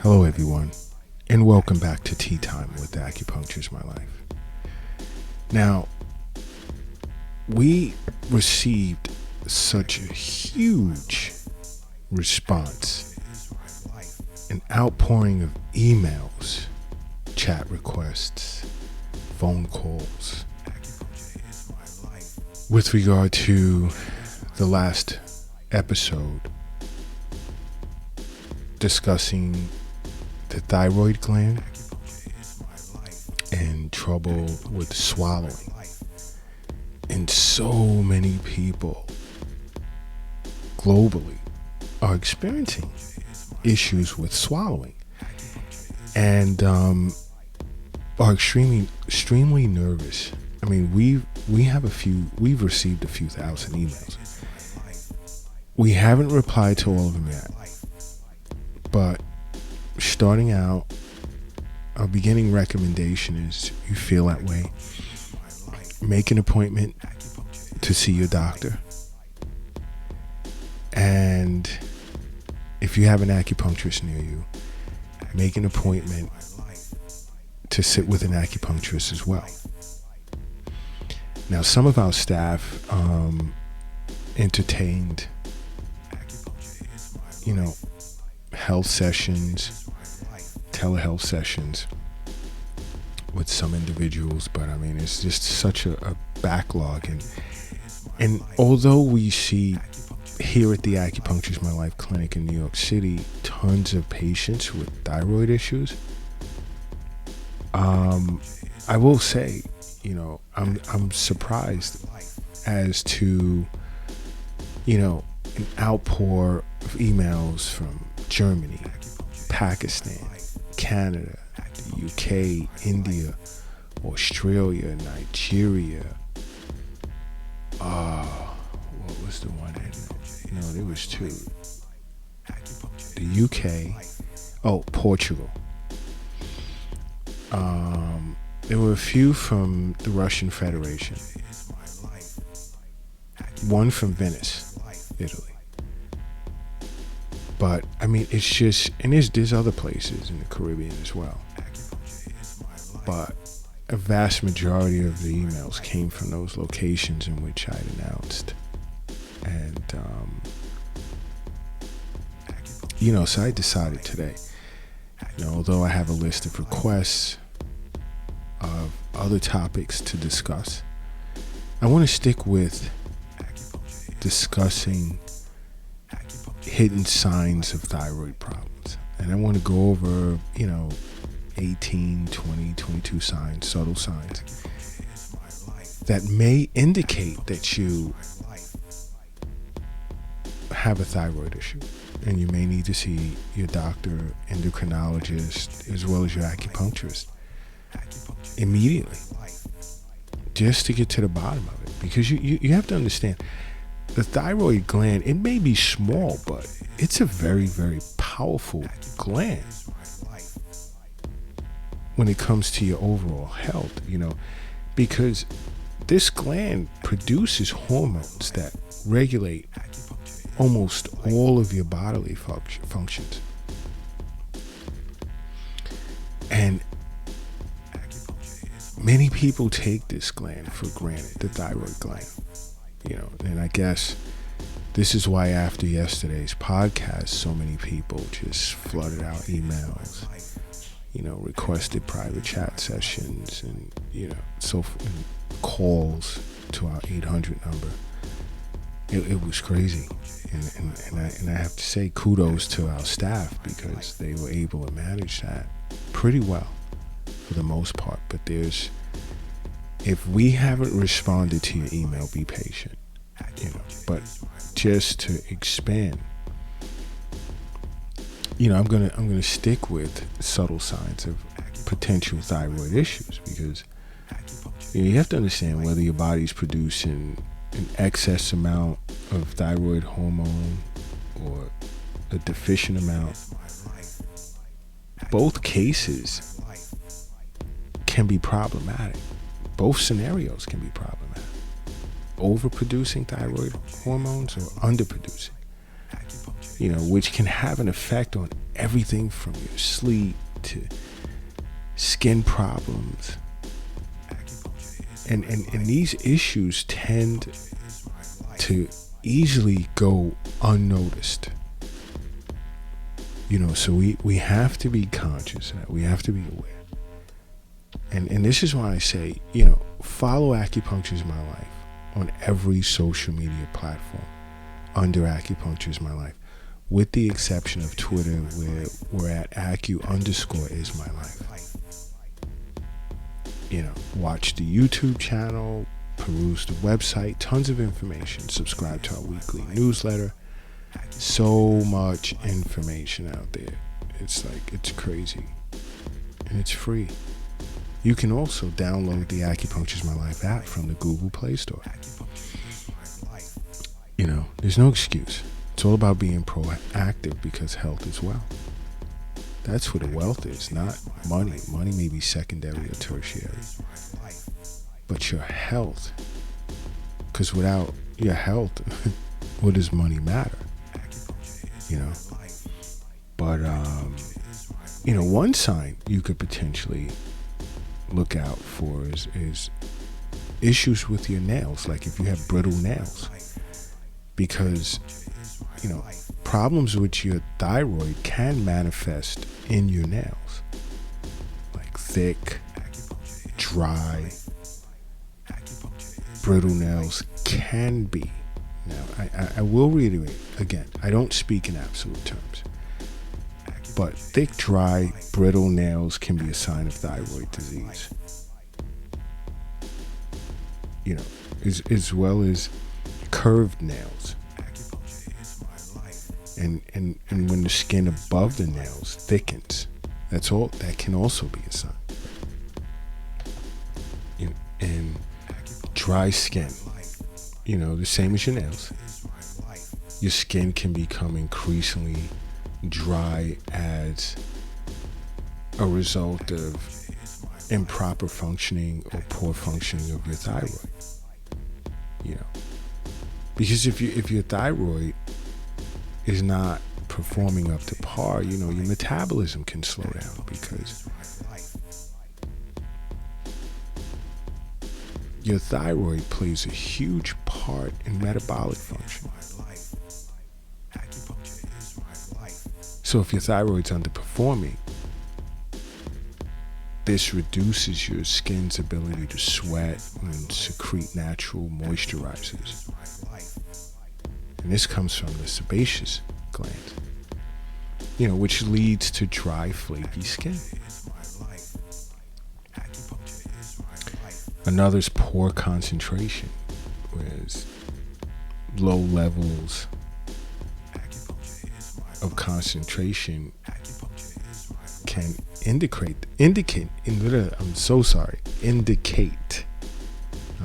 Hello, everyone, and welcome back to Tea Time with Acupuncture's My Life. Now, we received such a huge response, an outpouring of emails, chat requests, phone calls, with regard to the last episode discussing the thyroid gland and trouble with swallowing. And so many people globally are experiencing issues with swallowing and are extremely nervous. I mean, we've received a few thousand emails. We haven't replied to all of them yet, but starting out, our beginning recommendation is, you feel that way, make an appointment to see your doctor. And if you have an acupuncturist near you, make an appointment to sit with an acupuncturist as well. Now, some of our staff entertained, health sessions, telehealth sessions with some individuals, but I mean, it's just such a backlog. And although we see here at the Acupuncture's My Life Clinic in New York City tons of patients with thyroid issues, I will say, I'm surprised as to, an outpour of emails from Germany, Pakistan, Canada, the UK, India, Australia, Nigeria. What was the one? There was two. The UK. Portugal. There were a few from the Russian Federation. One from Venice, Italy. But I mean, it's just, and there's other places in the Caribbean as well. But a vast majority of the emails came from those locations in which I'd announced. And, so I decided today, although I have a list of requests of other topics to discuss, I want to stick with discussing hidden signs of thyroid problems. And I want to go over, 18, 20, 22 signs, subtle signs that may indicate that you have a thyroid issue. And you may need to see your doctor, endocrinologist, as well as your acupuncturist immediately, just to get to the bottom of it. Because you have to understand, the thyroid gland, it may be small, but it's a very, very powerful gland when it comes to your overall health, because this gland produces hormones that regulate almost all of your bodily functions. And many people take this gland for granted, the thyroid gland. And I guess this is why after yesterday's podcast, so many people just flooded out emails, requested private chat sessions and, and calls to our 800 number. It was crazy. And I have to say kudos to our staff, because they were able to manage that pretty well for the most part. But if we haven't responded to your email, be patient, but just to expand, I'm gonna stick with subtle signs of potential thyroid issues, because you have to understand whether your body's producing an excess amount of thyroid hormone or a deficient amount. Both cases can be problematic. Both scenarios can be problematic. Overproducing thyroid hormones or underproducing, which can have an effect on everything from your sleep to skin problems. And these issues tend to easily go unnoticed. So we have to be conscious of that. We have to be aware. And this is why I say, follow Acupuncture is My Life on every social media platform under Acupuncture is My Life, with the exception of Twitter, where we're at Acu_is_my_life. Watch the YouTube channel, peruse the website, tons of information, subscribe to our weekly newsletter. So much information out there. It's crazy. And it's free. You can also download the Acupuncture is My Life app from the Google Play Store. There's no excuse. It's all about being proactive, because health is wealth. That's where the wealth is, not money. Money may be secondary or tertiary. But your health. Because without your health, what does money matter? But, one sign you could potentially look out for is issues with your nails, like if you have brittle nails. Because, problems with your thyroid can manifest in your nails. Like thick, dry, brittle nails can be. Now, I will reiterate again, I don't speak in absolute terms. But thick, dry, brittle nails can be a sign of thyroid disease. As well as curved nails. And when the skin above the nails thickens, that can also be a sign. And dry skin, the same as your nails. Your skin can become increasingly dry as a result of improper functioning or poor functioning of your thyroid. Because if your thyroid is not performing up to par, your metabolism can slow down, because your thyroid plays a huge part in metabolic function. So if your thyroid's underperforming, this reduces your skin's ability to sweat and secrete natural moisturizers. And this comes from the sebaceous gland, which leads to dry, flaky skin. Another is poor concentration, whereas low levels of concentration can indicate. I'm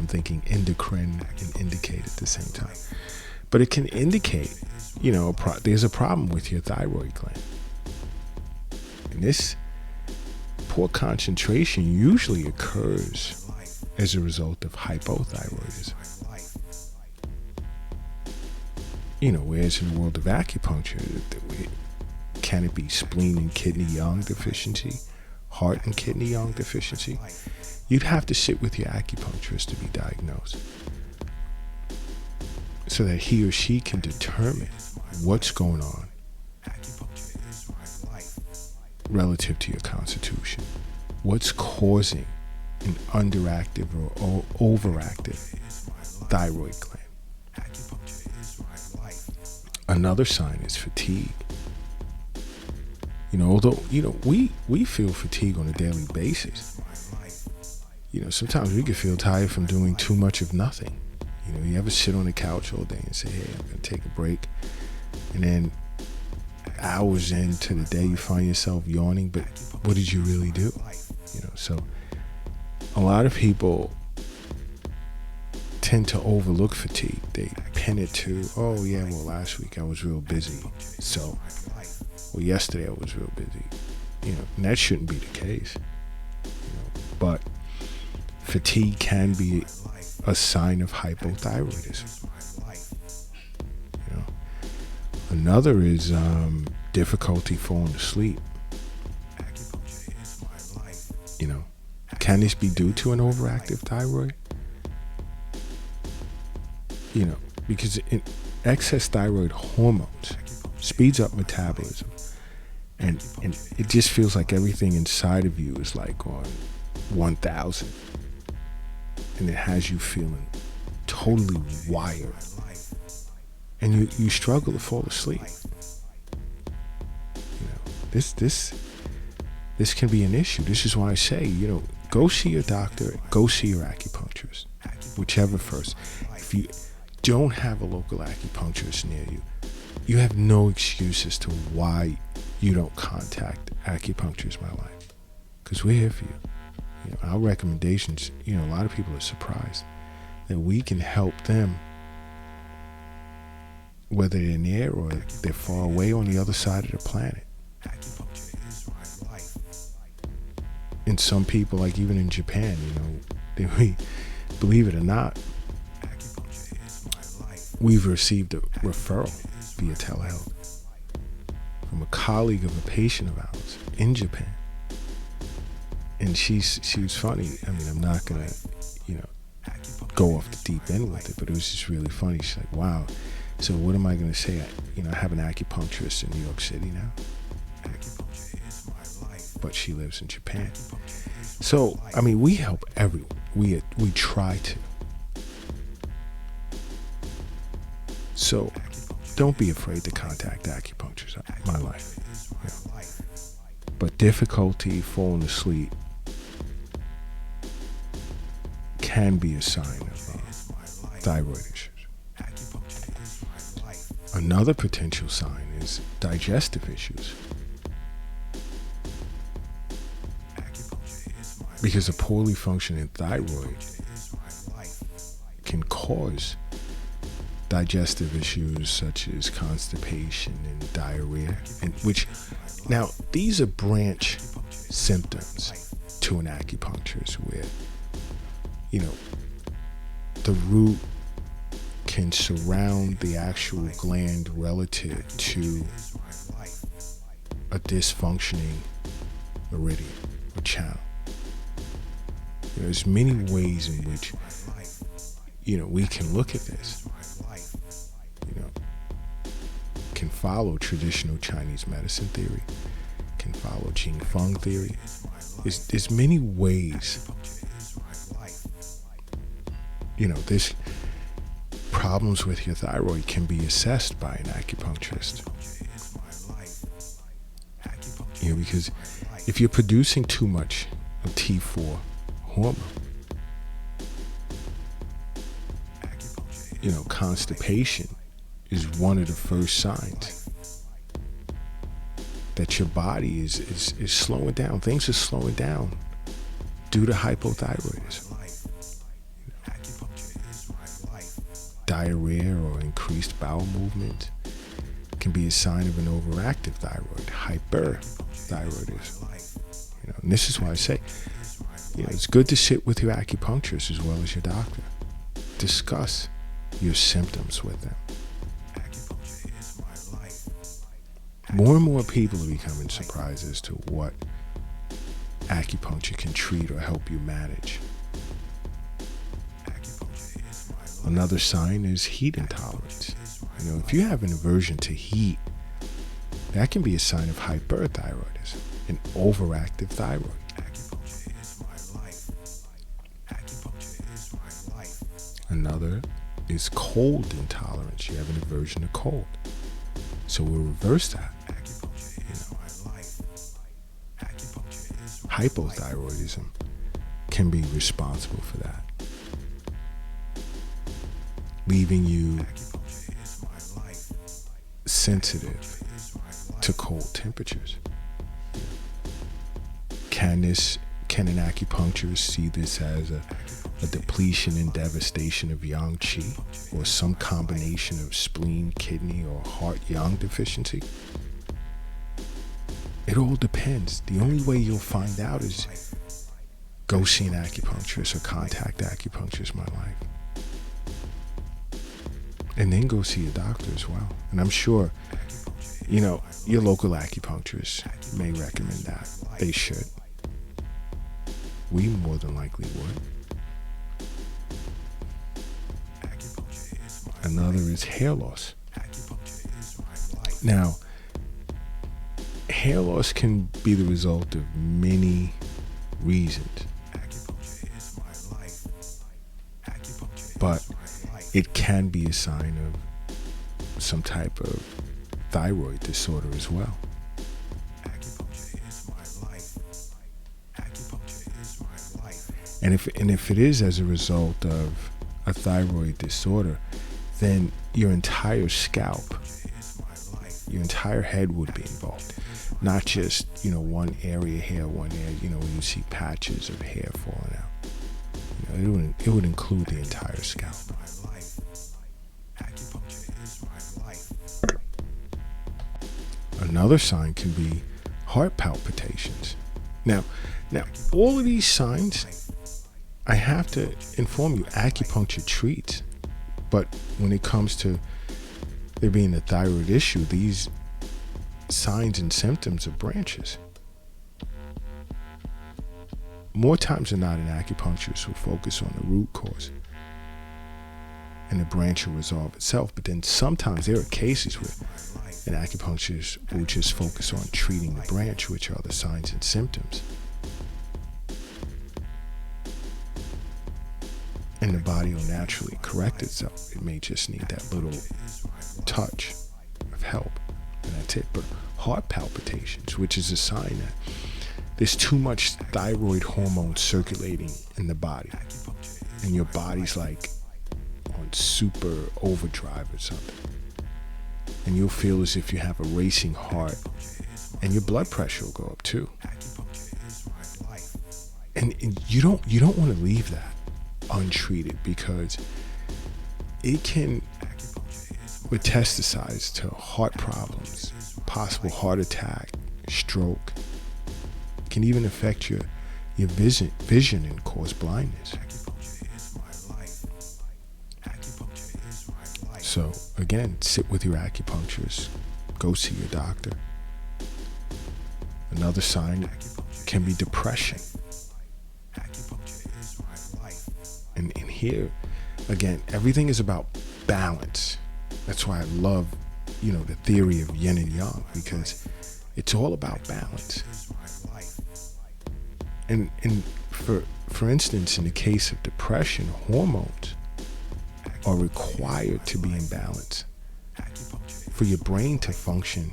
thinking endocrine and indicate at the same time. But it can indicate, there's a problem with your thyroid gland. And this poor concentration usually occurs as a result of hypothyroidism. Whereas in the world of acupuncture, can it be spleen and kidney yang deficiency, heart and kidney yang deficiency? You'd have to sit with your acupuncturist to be diagnosed, so that he or she can determine what's going on relative to your constitution. What's causing an underactive or overactive thyroid gland? Another sign is fatigue. Although, we feel fatigue on a daily basis. Sometimes we can feel tired from doing too much of nothing. You ever sit on the couch all day and say, hey, I'm going to take a break. And then hours into the day, you find yourself yawning, but what did you really do? So a lot of people tend to overlook fatigue. They pin it to, last week I was real busy. Yesterday I was real busy. And that shouldn't be the case. But fatigue can be a sign of hypothyroidism. Another is difficulty falling asleep. Can this be due to an overactive thyroid? Because excess thyroid hormones speeds up metabolism, and it just feels like everything inside of you is like on 1,000, and it has you feeling totally wired, and you struggle to fall asleep. This can be an issue. This is why I say, go see your doctor, go see your acupuncturist, whichever first. If you don't have a local acupuncturist near you, you have no excuse as to why you don't contact Acupuncture is My Life, because we're here for you. Our recommendations, a lot of people are surprised that we can help them, whether they're near or they're far away on the other side of the planet. And some people, like even in Japan, we, believe it or not, we've received a referral via telehealth from a colleague of a patient of ours in Japan. And she was funny. I mean, I'm not gonna, go off the deep end with it, but it was just really funny. She's like, wow, so what am I gonna say? I have an acupuncturist in New York City now, but she lives in Japan. So, I mean, we help everyone. We try to. So, don't be afraid to contact Acupuncture is My Life. But difficulty falling asleep can be a sign of thyroid issues. Another potential sign is digestive issues. Because a poorly functioning thyroid can cause digestive issues such as constipation and diarrhea, now these are branch symptoms to an acupuncturist where, the root can surround the actual gland relative to a dysfunctioning meridian or channel. There's many ways in which, we can look at this. Can follow traditional Chinese medicine theory, can follow Jing Feng theory. There's many ways. This problems with your thyroid can be assessed by an acupuncturist. Because if you're producing too much of T4 hormone, constipation is one of the first signs that your body is slowing down. Things are slowing down due to hypothyroidism. Diarrhea or increased bowel movement can be a sign of an overactive thyroid, hyperthyroidism. And this is why I say, it's good to sit with your acupuncturist as well as your doctor. Discuss your symptoms with them. More and more people are becoming surprised as to what acupuncture can treat or help you manage. Another sign is heat intolerance. If you have an aversion to heat, that can be a sign of hyperthyroidism, an overactive thyroid. Another is cold intolerance. You have an aversion to cold. So we'll reverse that. Hypothyroidism can be responsible for that, leaving you sensitive to cold temperatures. Can an acupuncturist see this as a depletion and devastation of yang qi, or some combination of spleen, kidney, or heart yang deficiency? It all depends. The only way you'll find out is go see an acupuncturist or contact Acupuncture is My Life. And then go see a doctor as well. And I'm sure your local acupuncturist may recommend that. They should. We more than likely would. Another is hair loss. Now, hair loss can be the result of many reasons, but it can be a sign of some type of thyroid disorder as well. And if it is as a result of a thyroid disorder, then your entire scalp, your entire head would be involved. Not just, one area here, one area, when you see patches of hair falling out. It would include the entire scalp. Another sign can be heart palpitations. Now, all of these signs, I have to inform you, acupuncture treats. But when it comes to there being a thyroid issue, these signs and symptoms are branches. More times than not, an acupuncturist will focus on the root cause, and the branch will resolve itself. But then sometimes there are cases where an acupuncturist will just focus on treating the branch, which are the signs and symptoms. And the body will naturally correct itself. It may just need that little touch of help, and that's it. But heart palpitations, which is a sign that there's too much thyroid hormone circulating in the body, and your body's like on super overdrive or something, and you'll feel as if you have a racing heart, and your blood pressure will go up too. And you don't want to leave that untreated, because it can metastasize to heart problems, possible heart attack, stroke. It can even affect your vision and cause blindness. So again, sit with your acupuncturist, go see your doctor. Another sign can be depression. And here, again, everything is about balance. That's why I love, the theory of yin and yang, because it's all about balance. And for instance, in the case of depression, hormones are required to be in balance for your brain to function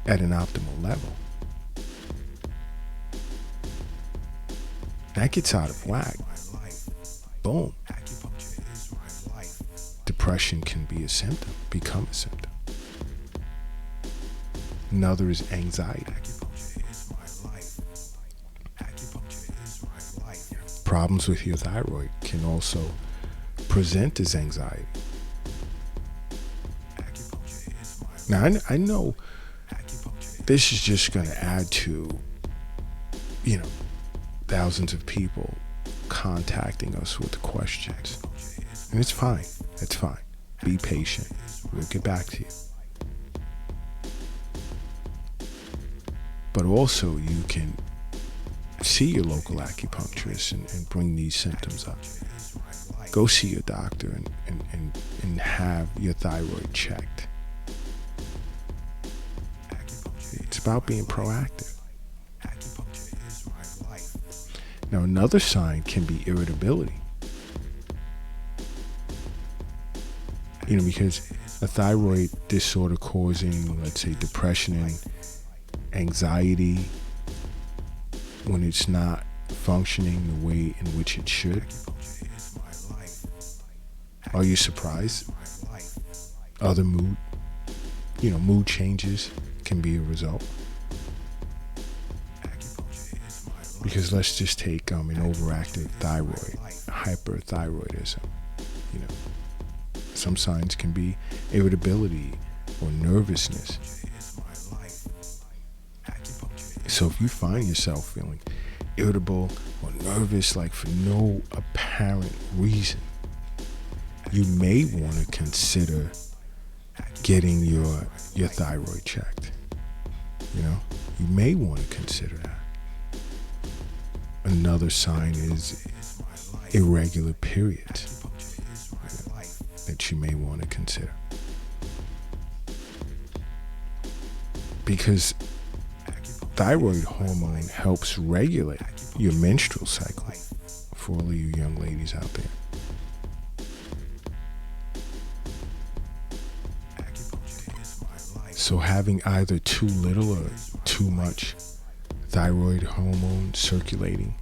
at an optimal level. That gets out of whack. Boom. Depression can be a symptom, become a symptom. Another is anxiety. Problems with your thyroid can also present as anxiety. Now, I know this is just going to add to, thousands of people contacting us with questions. And it's fine. It's fine. Be patient. We'll get back to you. But also, you can see your local acupuncturist and bring these symptoms up. Go see your doctor and have your thyroid checked. It's about being proactive. Now, another sign can be irritability. Because a thyroid disorder causing, let's say, depression and anxiety, when it's not functioning the way in which it should. Are you surprised? Other mood changes can be a result. Because let's just take an overactive thyroid, hyperthyroidism. Some signs can be irritability or nervousness. So if you find yourself feeling irritable or nervous, like for no apparent reason, you may want to consider getting your thyroid checked. You may want to consider that. Another sign is irregular periods that you may want to consider. Because thyroid hormone helps regulate your menstrual cycle for all of you young ladies out there. So having either too little or too much thyroid hormone circulating,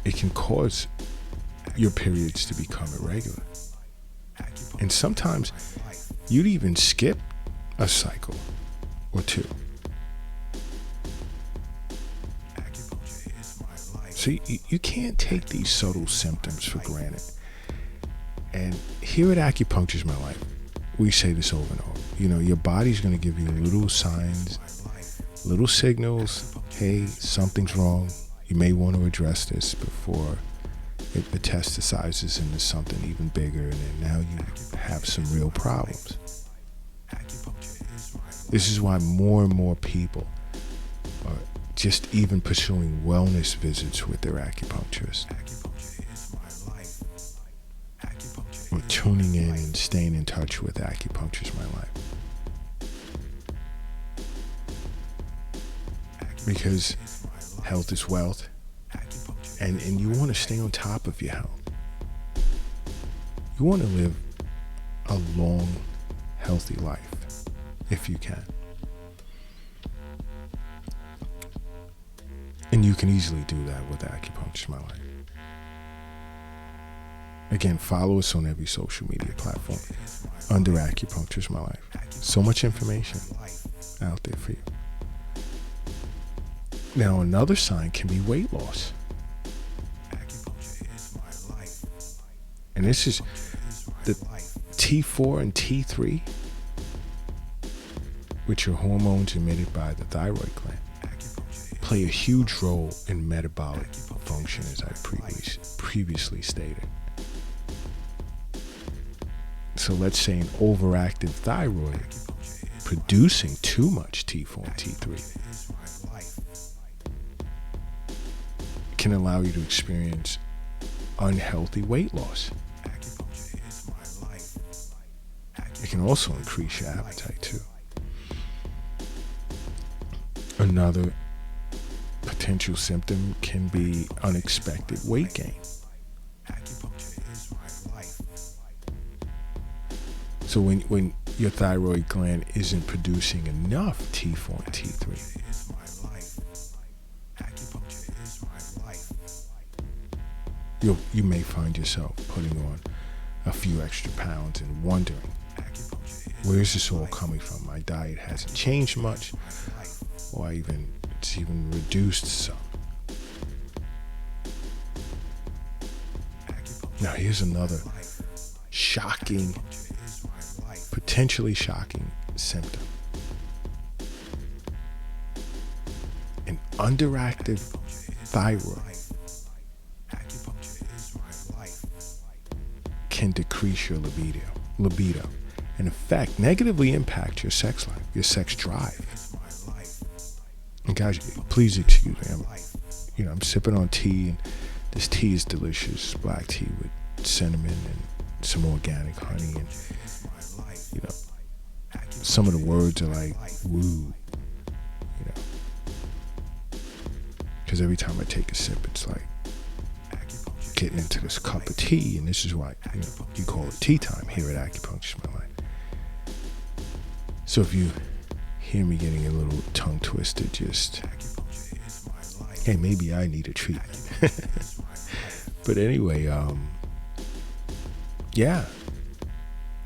it can cause your periods to become irregular. And sometimes you'd even skip a cycle or two. So you can't take these subtle symptoms for granted. And here at Acupuncture's My Life, we say this over and over. Your body's going to give you little signs, little signals. Hey, something's wrong. You may want to address this before it metastasizes into something even bigger, and then now you have some real problems. This is why more and more people are just even pursuing wellness visits with their acupuncturist. Or tuning in and staying in touch with Acupuncture's My Life. Because health is wealth, and you want to stay on top of your health. You want to live a long, healthy life, if you can. And you can easily do that with Acupuncture's My Life. Again, follow us on every social media platform under Acupuncture's My Life. So much information out there for you. Now, another sign can be weight loss. And this is the T4 and T3, which are hormones emitted by the thyroid gland, play a huge role in metabolic function, as I previously stated. So let's say an overactive thyroid producing too much T4 and T3 can allow you to experience unhealthy weight loss. It can also increase your appetite too. Another potential symptom can be unexpected weight gain. So when your thyroid gland isn't producing enough T4 and T3, you may find yourself putting on a few extra pounds and wondering, where's this all coming from? My diet hasn't changed much, or it's even reduced some. Now here's another potentially shocking symptom. An underactive thyroid can decrease your libido, and in fact negatively impact your sex life, your sex drive. And guys, please excuse me. I'm sipping on tea, and this tea is delicious. Black tea with cinnamon and some organic honey, and some of the words are like woo, because every time I take a sip, it's like getting into this cup of tea, and this is why you call it tea time here at Acupuncture's My Life. So if you hear me getting a little tongue twisted, just hey, maybe I need a treatment. But anyway, an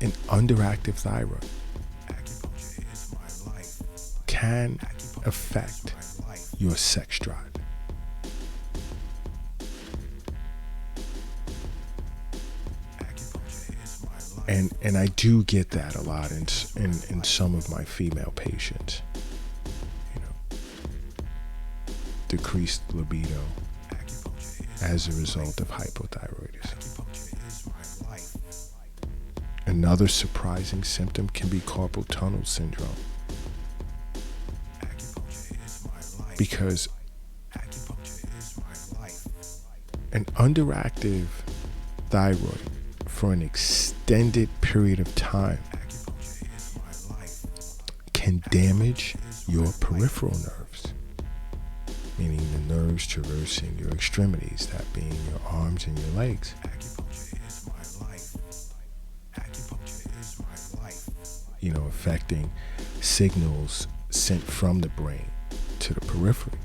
underactive thyroid can affect your sex drive. And I do get that a lot in some of my female patients. Decreased libido as a result of hypothyroidism. Another surprising symptom can be carpal tunnel syndrome. Because an underactive thyroid for an extended period of time can damage your peripheral nerves, meaning the nerves traversing your extremities, that being your arms and your legs. Affecting signals sent from the brain to the periphery.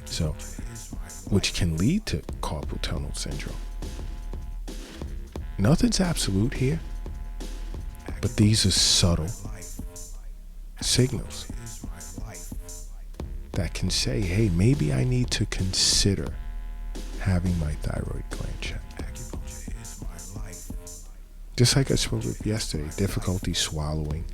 So, which can lead to carpal tunnel syndrome. Nothing's absolute here, but these are subtle signals that can say, hey, maybe I need to consider having my thyroid gland checked. Just like I spoke of yesterday, difficulty swallowing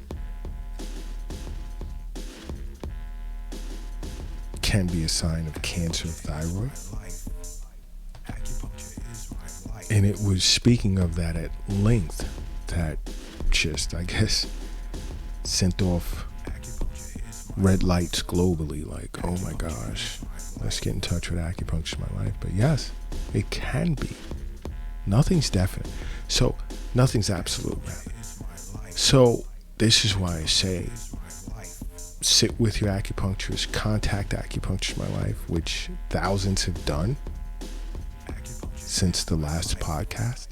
can be a sign of cancer of thyroid. And it was speaking of that at length that just, I guess, sent off red lights globally, like, oh my gosh, let's get in touch with acupuncture in my life. But yes, it can be. Nothing's definite. So nothing's absolute, rather. So this is why I say, sit with your acupuncturist, contact Acupuncture My Life, which thousands have done since the last podcast.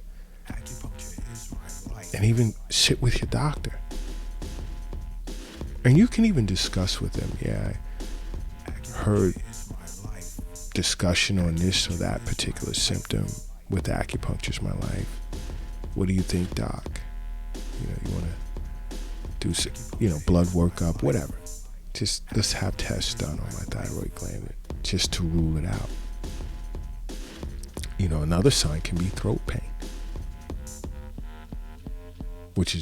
And even sit with your doctor. And you can even discuss with them, yeah, I heard discussion on this or that particular symptom with Acupuncture's My Life. What do you think, doc? You want to do, blood workup, whatever. Just let's have tests done on my thyroid gland just to rule it out. Another sign can be throat pain, which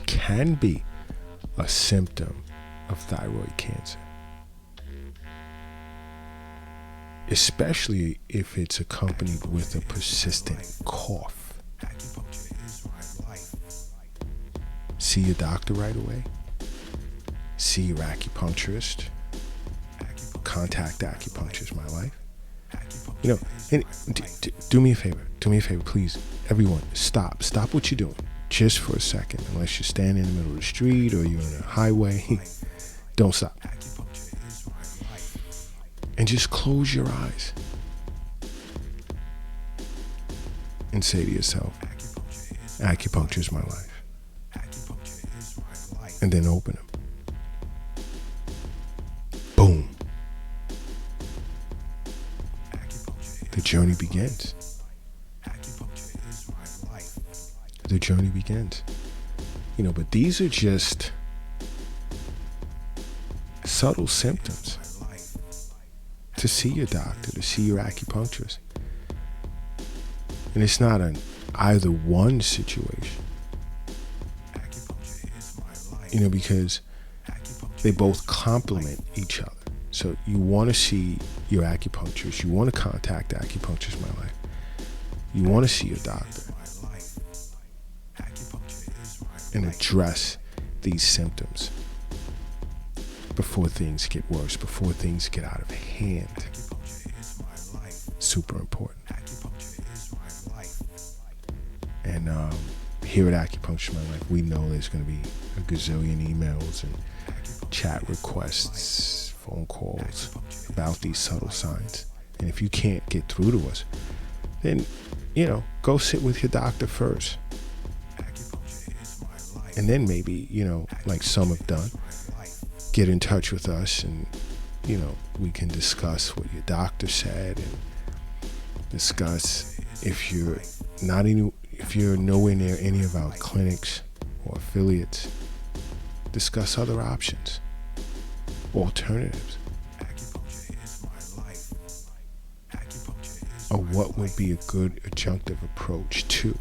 can be a symptom of thyroid cancer, especially if it's accompanied with a persistent cough. See your doctor right away. See your acupuncturist. Contact Acupuncture's My Life. And do me a favor, please. Everyone, stop what you're doing just for a second. Unless you're standing in the middle of the street or you're on a highway, don't stop. And just close your eyes and say to yourself, Acupuncture's my life. And then open them. Boom. The journey begins. The journey begins. But these are just subtle symptoms to see your doctor, to see your acupuncturist. And it's not an either one situation. Because they both complement each other. So you want to see your acupuncturist. You want to contact Acupuncture's My Life. You want to see your doctor and address these symptoms before things get worse, before things get out of hand. Super important. And here at Acupuncture My Life, we know there's going to be a gazillion emails and chat requests, phone calls about these subtle signs. And if you can't get through to us, then, go sit with your doctor first. And then maybe, like some have done, get in touch with us and, we can discuss what your doctor said and discuss if you're nowhere near any of our clinics or affiliates, discuss other options, alternatives, or what would be a good adjunctive approach to.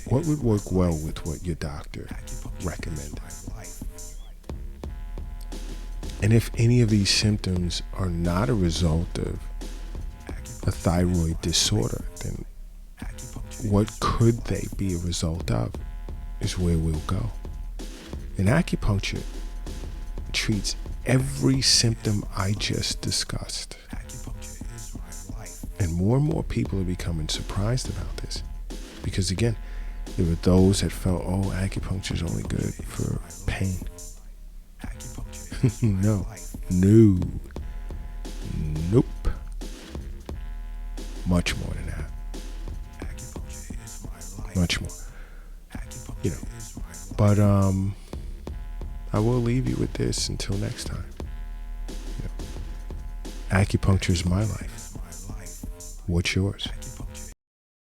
What would work well with what your doctor recommended? And if any of these symptoms are not a result of a thyroid disorder, then what could they be a result of is where we'll go. And acupuncture treats every symptom I just discussed. And more people are becoming surprised about this. Because again, there were those that felt, oh, acupuncture is only good for pain. No. Nope. Much more than that. Much more. You know. But I will leave you with this until next time. You know, acupuncture is my life. What's yours?